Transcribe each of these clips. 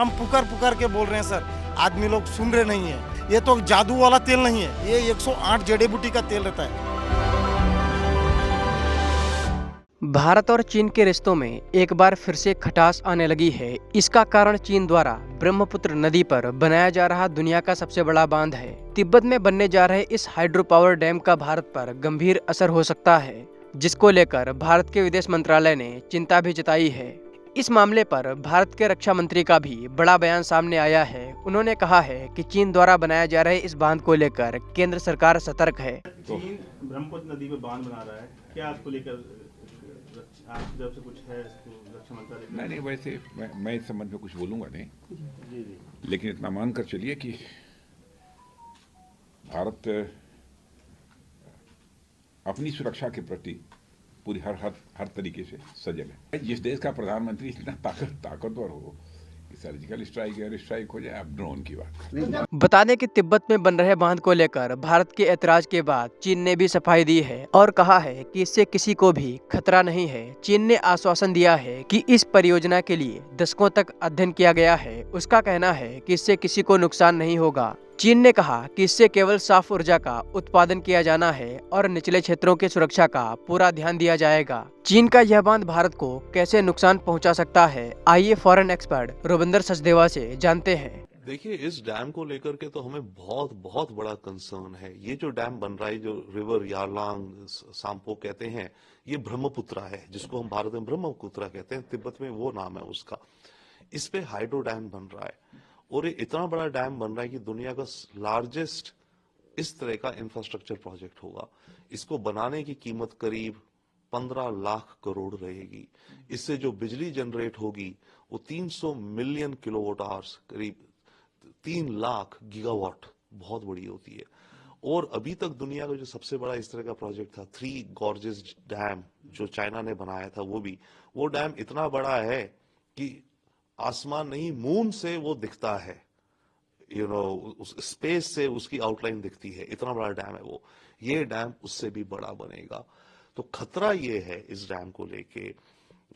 हम पुकार पुकार के बोल रहे हैं सर, आदमी लोग सुन रहे नहीं है। ये तो जादू वाला तेल नहीं है, ये 108 जड़ी बूटी का तेल रहता है। भारत और चीन के रिश्तों में एक बार फिर से खटास आने लगी है। इसका कारण चीन द्वारा ब्रह्मपुत्र नदी पर बनाया जा रहा दुनिया का सबसे बड़ा बांध है। तिब्बत में बनने जा रहे इस हाइड्रो पावर डैम का भारत पर गंभीर असर हो सकता है, जिसको लेकर भारत के विदेश मंत्रालय ने चिंता भी जताई है। इस मामले पर भारत के रक्षा मंत्री का भी बड़ा बयान सामने आया है। उन्होंने कहा है कि चीन द्वारा बनाया जा रहे इस बांध को लेकर केंद्र सरकार सतर्क है। चीन ब्रह्मपुत्र नदी पे बांध बना रहा है, क्या आपको लेकर आपकी तरफ से कुछ है इसको रक्षा मंत्रालय? नहीं, वैसे मैं इस संबंध में कुछ बोलूंगा नहीं, जी, लेकिन इतना मान कर चलिए कि भारत अपनी सुरक्षा के प्रति पूरी हर तरीके से सजग है। जिस देश का प्रधानमंत्री इतना ताकतवर हो कि सर्जिकल स्ट्राइक एयर स्ट्राइक हो जाए, अब ड्रोन की बात। बता दें कि तिब्बत में बन रहे बांध को लेकर भारत के ऐतराज के बाद चीन ने भी सफाई दी है और कहा है कि इससे किसी को भी खतरा नहीं है। चीन ने आश्वासन दिया है कि इस परियोजना के लिए दशकों तक अध्ययन किया गया है। उसका कहना है कि इससे किसी को नुकसान नहीं होगा। चीन ने कहा कि इससे केवल साफ ऊर्जा का उत्पादन किया जाना है और निचले क्षेत्रों की सुरक्षा का पूरा ध्यान दिया जाएगा। चीन का यह बांध भारत को कैसे नुकसान पहुंचा सकता है, आइए फॉरेन एक्सपर्ट रुबिंदर सचदेवा से जानते हैं। देखिए, इस डैम को लेकर के तो हमें बहुत बड़ा कंसर्न है। ये जो डैम बन रहा है, जो रिवर यारलांग सांपो कहते हैं, ये ब्रह्मपुत्रा है, जिसको हम भारत में ब्रह्मपुत्रा कहते हैं, तिब्बत में वो नाम है उसका। इस पे हाइड्रो डैम बन रहा है और ये इतना बड़ा डैम बन रहा है कि दुनिया का लार्जेस्ट इस तरह का इंफ्रास्ट्रक्चर प्रोजेक्ट होगा। इसको बनाने की कीमत करीब 15 लाख करोड़ रहेगी। इससे जो बिजली जनरेट होगी वो 300 मिलियन किलोवाट आवर्स, करीब 3 लाख गीगावाट, बहुत बड़ी होती है। और अभी तक दुनिया का जो सबसे बड़ा इस तरह का प्रोजेक्ट था, 3 गॉर्जेस डैम, जो चाइना ने बनाया था, वो डैम इतना बड़ा है कि आसमान नहीं, मून से वो दिखता है, उस स्पेस से उसकी आउटलाइन दिखती है, इतना बड़ा डैम है वो। ये डैम उससे भी बड़ा बनेगा। तो खतरा ये है इस डैम को लेके।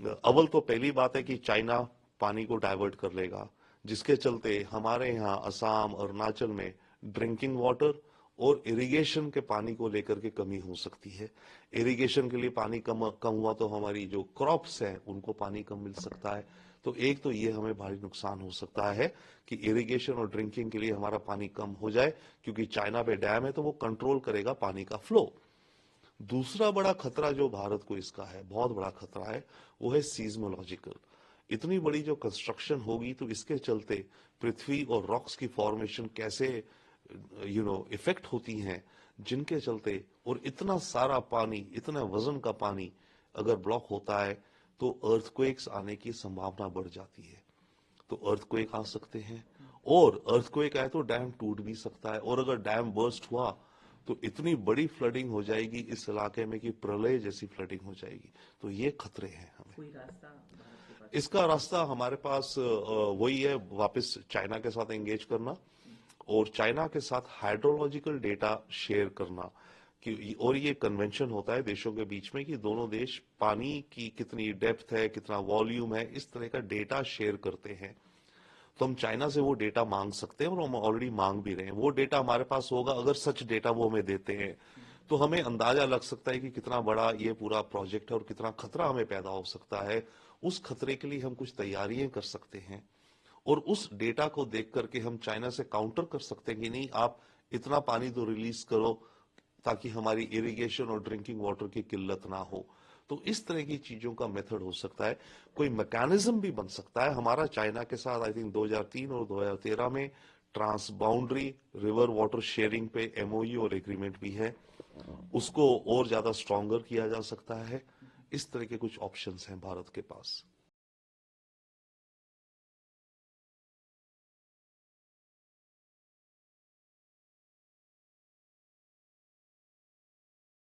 अव्वल तो पहली बात है कि चाइना पानी को डाइवर्ट कर लेगा, जिसके चलते हमारे यहाँ असम, अरुणाचल में ड्रिंकिंग वाटर और इरिगेशन के पानी को लेकर के कमी हो सकती है। इरिगेशन के लिए पानी कम हुआ तो हमारी जो क्रॉप्स है उनको पानी कम मिल सकता है। तो एक तो ये हमें भारी नुकसान हो सकता है कि इरिगेशन और ड्रिंकिंग के लिए हमारा पानी कम हो जाए, क्योंकि चाइना पे डैम है तो वो कंट्रोल करेगा पानी का फ्लो। दूसरा बड़ा खतरा जो भारत को इसका है, बहुत बड़ा खतरा है, वो है सीज्मोलॉजिकल। इतनी बड़ी जो कंस्ट्रक्शन होगी तो इसके चलते पृथ्वी और रॉक्स की फॉर्मेशन कैसे इफेक्ट होती हैं, जिनके चलते, और इतना सारा पानी, इतना वजन का पानी अगर ब्लॉक होता है तो अर्थक्वेक्स आने की संभावना बढ़ जाती है। तो अर्थक्वेक आ सकते हैं, और अर्थक्वेक आए तो डैम टूट भी सकता है, और अगर डैम बर्स्ट हुआ तो इतनी बड़ी फ्लडिंग हो जाएगी इस इलाके में कि प्रलय जैसी फ्लडिंग हो जाएगी। तो ये खतरे हैं हमें। इसका रास्ता हमारे पास वही है, वापस चाइना के साथ एंगेज करना और चाइना के साथ हाइड्रोलॉजिकल डेटा शेयर करना। और ये कन्वेंशन होता है देशों के बीच में कि दोनों देश पानी की कितनी डेप्थ है, कितना वॉल्यूम है, इस तरह का डेटा शेयर करते हैं। तो हम चाइना से वो डेटा मांग सकते हैं और हम ऑलरेडी मांग भी रहे हैं। वो डेटा हमारे पास होगा, अगर सच डेटा वो हमें देते हैं तो हमें अंदाजा लग सकता है कि कितना बड़ा ये पूरा प्रोजेक्ट है और कितना खतरा हमें पैदा हो सकता है। उस खतरे के लिए हम कुछ तैयारियां कर सकते हैं और उस डेटा को देख करके हम चाइना से काउंटर कर सकते हैं कि नहीं, आप इतना पानी तो रिलीज करो ताकि हमारी इरिगेशन और ड्रिंकिंग वाटर की किल्लत ना हो। तो इस तरह की चीजों का मेथड हो सकता है। कोई मैकेनिज्म भी बन सकता है। हमारा चाइना के साथ आई थिंक 2003 और 2013 में transboundary river water sharing पे MOU और एग्रीमेंट भी है, उसको और ज्यादा स्ट्रॉन्गर किया जा सकता है। इस तरह के कुछ ऑप्शंस हैं भारत के पास।